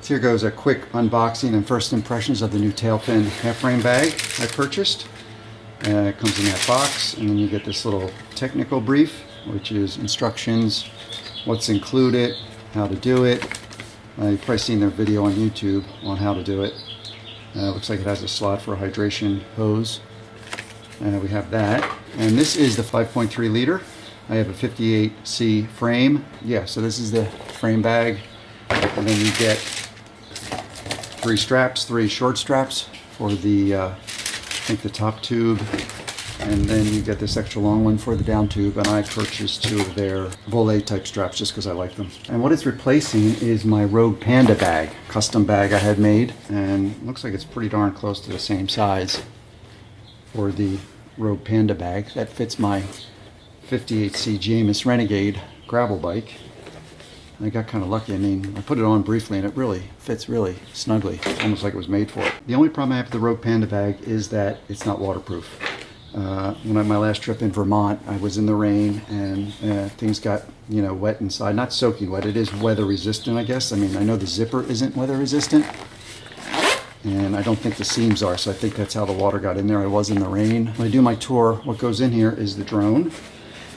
So here goes a quick unboxing and first impressions of the new Tailfin half-frame bag I purchased. It comes in that box, and then you get this little technical brief, which is instructions, what's included, how to do it. You've probably seen their video on YouTube on how to do it. Looks like it has a slot for a hydration hose. We have that. And this is the 5.3 liter. I have a 58C frame. Yeah, so this is the frame bag. And then you get 3 straps, 3 short straps for the, I think the top tube. And then you get this extra long one for the down tube. And I purchased 2 of their volet type straps just because I like them. And what it's replacing is my Rogue Panda bag, custom bag I had made. And it looks like it's pretty darn close to the same size for the Rogue Panda bag. That fits my 58C Jamis Renegade gravel bike. I got kind of lucky. I mean, I put it on briefly and it really fits really snugly. It's almost like it was made for it. The only problem I have with the Rogue Panda bag is that it's not waterproof. When on my last trip in Vermont, I was in the rain and things got, wet inside. Not soaking wet. It is weather resistant, I guess. I mean, I know the zipper isn't weather resistant, and I don't think the seams are, so I think that's how the water got in there. I was in the rain. When I do my tour, what goes in here is the drone.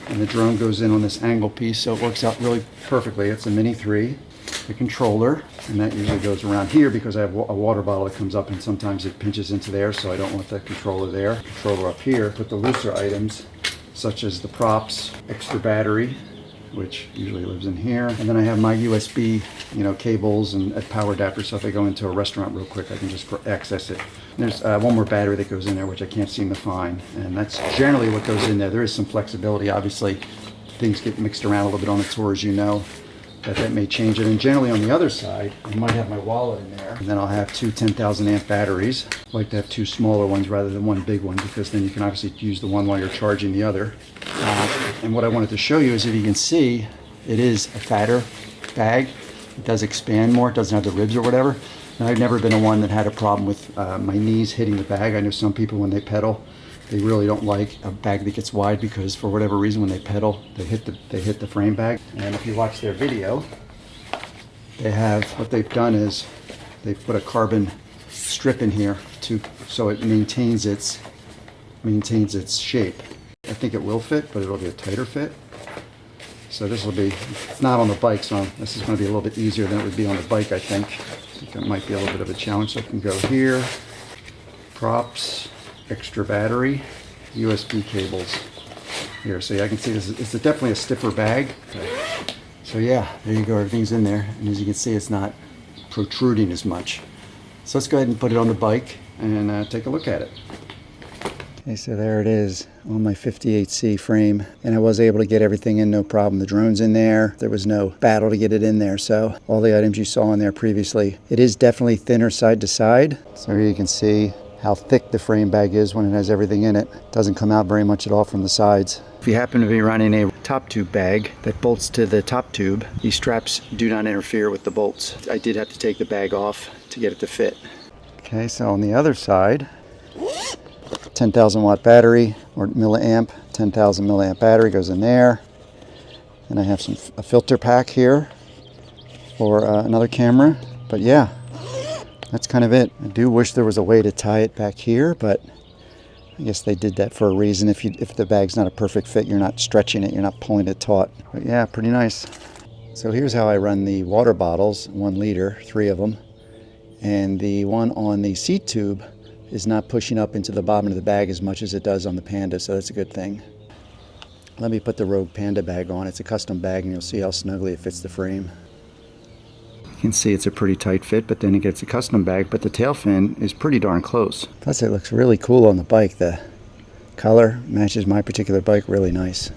And the drone goes in on this angle piece, so it works out really perfectly. It's a Mini 3, the controller, and that usually goes around here because I have a water bottle that comes up and sometimes it pinches into there, so I don't want that controller there. Controller up here, put the looser items, such as the props, extra battery, which usually lives in here. And then I have my USB, cables and a power adapter, so if I go into a restaurant real quick, I can just access it. And there's one more battery that goes in there, which I can't seem to find. And that's generally what goes in there. There is some flexibility. Obviously, things get mixed around a little bit on the tour, as you know, that may change it. And generally on the other side, I might have my wallet in there. And then I'll have 2 10,000 amp batteries. I like to have 2 smaller ones rather than 1 big one, because then you can obviously use the one while you're charging the other. And what I wanted to show you is, if you can see, it is a fatter bag. It does expand more. It doesn't have the ribs or whatever. And I've never been a one that had a problem with my knees hitting the bag. I know some people, when they pedal, they really don't like a bag that gets wide, because for whatever reason, when they pedal, they hit the frame bag. And if you watch their video, what they've done is they've put a carbon strip in here so it maintains its shape. I think it will fit, but it'll be a tighter fit. So this will be, it's not on the bike, so this is going to be a little bit easier than it would be on the bike, I think. I think it might be a little bit of a challenge. So I can go here, props, extra battery, USB cables here. So yeah, I can see this it's definitely a stiffer bag. So yeah, there you go, everything's in there. And as you can see, it's not protruding as much. So let's go ahead and put it on the bike and take a look at it. Okay, so there it is on my 58C frame, and I was able to get everything in no problem. The drone's in there. There was no battle to get it in there, so all the items you saw in there previously. It is definitely thinner side to side. So here you can see how thick the frame bag is when it has everything in it. Doesn't come out very much at all from the sides. If you happen to be running a top tube bag that bolts to the top tube, these straps do not interfere with the bolts. I did have to take the bag off to get it to fit. Okay, so on the other side, 10,000 watt battery or milliamp, 10,000 milliamp battery goes in there. And I have a filter pack here for another camera. But yeah, that's kind of it. I do wish there was a way to tie it back here, but I guess they did that for a reason. If the bag's not a perfect fit, you're not stretching it, you're not pulling it taut. But yeah, pretty nice. So here's how I run the water bottles, 1 liter, 3 of them. And the one on the seat tube is not pushing up into the bottom of the bag as much as it does on the Panda, so that's a good thing. Let me put the Rogue Panda bag on. It's a custom bag, and you'll see how snugly it fits the frame. You can see it's a pretty tight fit, but then it gets a custom bag, but the Tailfin is pretty darn close. Plus it looks really cool on the bike. The color matches my particular bike really nice.